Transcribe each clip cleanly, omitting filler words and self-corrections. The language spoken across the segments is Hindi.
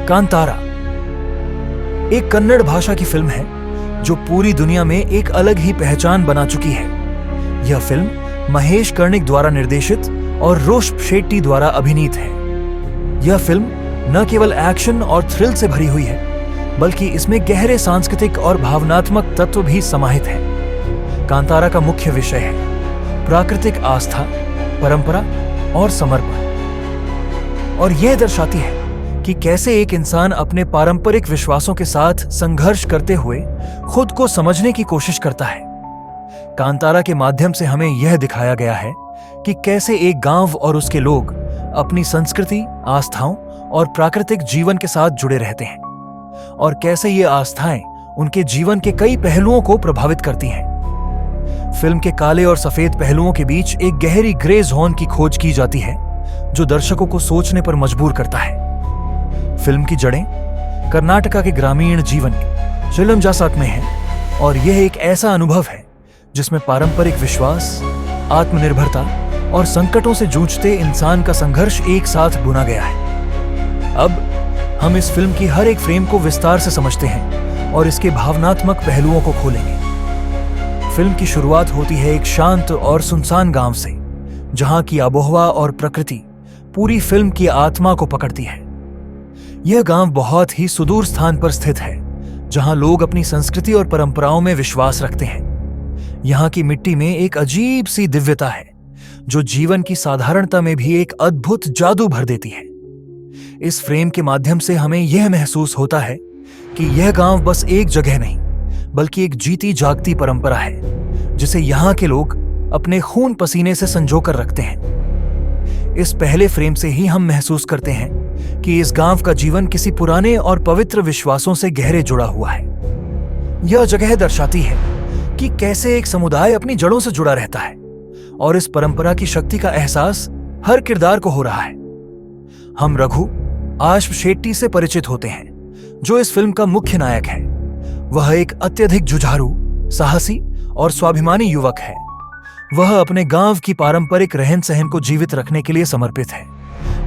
कांतारा एक कन्नड़ भाषा की फिल्म है जो पूरी दुनिया में एक अलग ही पहचान बना चुकी है। यह फिल्म महेश कर्णिक द्वारा निर्देशित और रोश शेट्टी द्वारा अभिनीत है। यह फिल्म न केवल एक्शन और थ्रिल से भरी हुई है, बल्कि इसमें गहरे सांस्कृतिक और भावनात्मक तत्व भी समाहित हैं। कांतारा का मुख्य विषय है प्राकृतिक आस्था, परंपरा और समर्पण, और यह दर्शाती है कि कैसे एक इंसान अपने पारंपरिक विश्वासों के साथ संघर्ष करते हुए खुद को समझने की कोशिश करता है। कांतारा के माध्यम से हमें यह दिखाया गया है कि कैसे एक गांव और उसके लोग अपनी संस्कृति, आस्थाओं और प्राकृतिक जीवन के साथ जुड़े रहते हैं, और कैसे ये आस्थाएं उनके जीवन के कई पहलुओं को प्रभावित करती हैं। फिल्म के काले और सफेद पहलुओं के बीच एक गहरी ग्रे जोन की खोज की जाती है, जो दर्शकों को सोचने पर मजबूर करता है। फिल्म की जड़ें कर्नाटका के ग्रामीण जीवन चिलमजासत में है, और यह एक ऐसा अनुभव है जिसमें पारंपरिक विश्वास, आत्मनिर्भरता और संकटों से जूझते इंसान का संघर्ष एक साथ बुना गया है। अब हम इस फिल्म की हर एक फ्रेम को विस्तार से समझते हैं और इसके भावनात्मक पहलुओं को खोलेंगे। फिल्म की शुरुआत होती है एक शांत और सुनसान गांव से, जहां की आबोहवा और प्रकृति पूरी फिल्म की आत्मा को पकड़ती है। यह गांव बहुत ही सुदूर स्थान पर स्थित है, जहां लोग अपनी संस्कृति और परंपराओं में विश्वास रखते हैं। यहां की मिट्टी में एक अजीब सी दिव्यता है, जो जीवन की साधारणता में भी एक अद्भुत जादू भर देती है। इस फ्रेम के माध्यम से हमें यह महसूस होता है कि यह गांव बस एक जगह नहीं, बल्कि एक जीती जागती परंपरा है, जिसे यहां के लोग अपने खून पसीने से संजो कर रखते हैं। इस पहले फ्रेम से ही हम महसूस करते हैं कि इस गांव का जीवन किसी पुराने और पवित्र विश्वासों से गहरे जुड़ा हुआ है। यह जगह दर्शाती है कि कैसे एक समुदाय अपनी जड़ों से जुड़ा रहता है, और इस परंपरा की शक्ति का एहसास हर किरदार को हो रहा है। हम रघु आश्व शेट्टी से परिचित होते हैं, जो इस फिल्म का मुख्य नायक है। वह एक अत्यधिक जुझारू, साहसी और स्वाभिमानी युवक है। वह अपने गांव की पारंपरिक रहन सहन को जीवित रखने के लिए समर्पित है,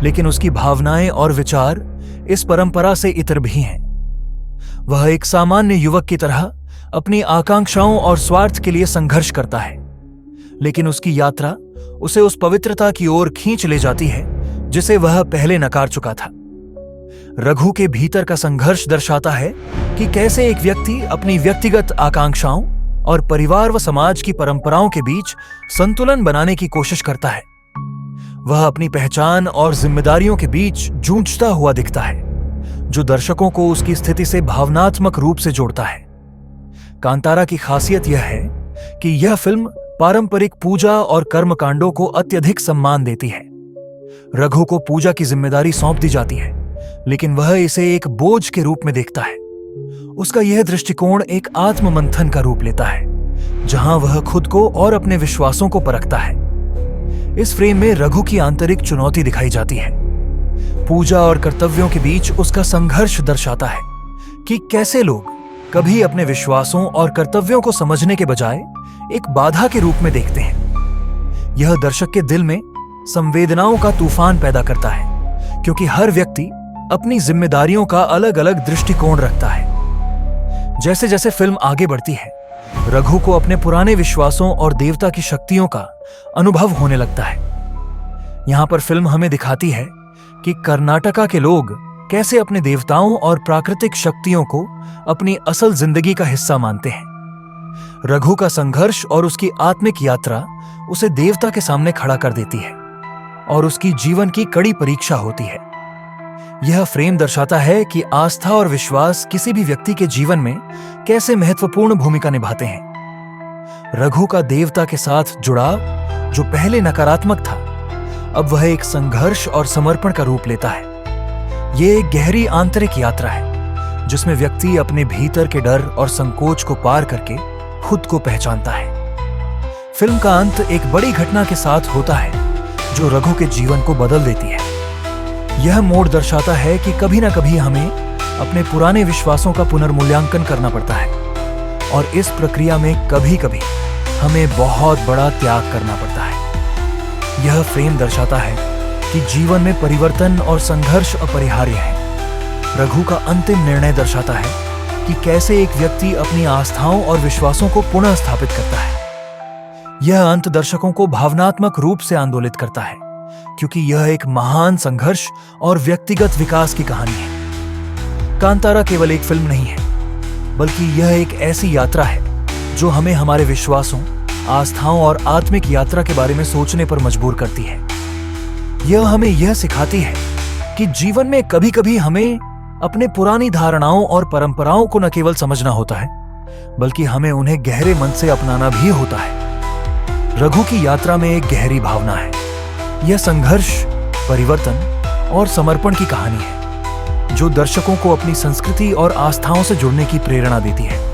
लेकिन उसकी भावनाएं और विचार इस परंपरा से इतर भी हैं। वह एक सामान्य युवक की तरह अपनी आकांक्षाओं और स्वार्थ के लिए संघर्ष करता है, लेकिन उसकी यात्रा उसे उस पवित्रता की ओर खींच ले जाती है जिसे वह पहले नकार चुका था। रघु के भीतर का संघर्ष दर्शाता है कि कैसे एक व्यक्ति अपनी व्यक्तिगत आकांक्षाओं और परिवार व समाज की परंपराओं के बीच संतुलन बनाने की कोशिश करता है। वह अपनी पहचान और जिम्मेदारियों के बीच जूझता हुआ दिखता है, जो दर्शकों को उसकी स्थिति से भावनात्मक रूप से जोड़ता है। कांतारा की खासियत यह है कि यह फिल्म पारंपरिक पूजा और कर्मकांडों को अत्यधिक सम्मान देती है। रघु को पूजा की जिम्मेदारी सौंप दी जाती है, लेकिन वह इसे एक बोझ के रूप में देखता है। उसका यह दृष्टिकोण एक आत्ममंथन का रूप लेता है, जहां वह खुद को और अपने विश्वासों को परखता है। इस फ्रेम में रघु की आंतरिक चुनौती दिखाई जाती है। पूजा और कर्तव्यों के बीच उसका संघर्ष दर्शाता है कि कैसे लोग कभी अपने विश्वासों और कर्तव्यों को समझने के बजाय एक बाधा के रूप में देखते हैं। यह दर्शक के दिल में संवेदनाओं का तूफान पैदा करता है, क्योंकि हर व्यक्ति अपनी जिम्मेदारियों का अलग अलग दृष्टिकोण रखता है। जैसे जैसे फिल्म आगे बढ़ती है, रघु को अपने पुराने विश्वासों और देवता की शक्तियों का अनुभव होने लगता है। यहां पर फिल्म हमें दिखाती है कि कर्नाटका के लोग कैसे अपने देवताओं और प्राकृतिक शक्तियों को अपनी असल जिंदगी का हिस्सा मानते हैं। रघु का संघर्ष और उसकी आत्मिक यात्रा उसे देवता के सामने खड़ा कर देती है, और उसकी जीवन की कड़ी परीक्षा होती है। यह फ्रेम दर्शाता है कि आस्था और विश्वास किसी भी व्यक्ति के जीवन में कैसे महत्वपूर्ण भूमिका निभाते हैं। रघु का देवता के साथ जुड़ाव, जो पहले नकारात्मक था, अब वह एक संघर्ष और समर्पण का रूप लेता है। यह एक गहरी आंतरिक यात्रा है, जिसमें व्यक्ति अपने भीतर के डर और संकोच को पार करके खुद को पहचानता है। फिल्म का अंत एक बड़ी घटना के साथ होता है, जो रघु के जीवन को बदल देती है। यह मोड़ दर्शाता है कि कभी ना कभी हमें अपने पुराने विश्वासों का पुनर्मूल्यांकन करना पड़ता है, और इस प्रक्रिया में कभी कभी हमें बहुत बड़ा त्याग करना पड़ता है। यह फ्रेम दर्शाता है कि जीवन में परिवर्तन और संघर्ष अपरिहार्य है, रघु का अंतिम निर्णय दर्शाता है कि कैसे एक व्यक्ति अपनी आस्थाओं और विश्वासों को पुनः स्थापित करता है। यह अंत दर्शकों को भावनात्मक रूप से आंदोलित करता है, क्योंकि यह एक महान संघर्ष और व्यक्तिगत विकास की कहानी है। कांतारा केवल एक फिल्म नहीं है, बल्कि यह एक ऐसी यात्रा है जो हमें हमारे विश्वासों, आस्थाओं और आत्मिक यात्रा के बारे में सोचने पर मजबूर करती है। यह हमें यह सिखाती है कि जीवन में कभी-कभी हमें अपने पुरानी धारणाओं और परंपराओं को न केवल समझना होता है, बल्कि हमें उन्हें गहरे मन से अपनाना भी होता है। रघु की यात्रा में एक गहरी भावना है। यह संघर्ष, परिवर्तन और समर्पण की कहानी है, जो दर्शकों को अपनी संस्कृति और आस्थाओं से जुड़ने की प्रेरणा देती है।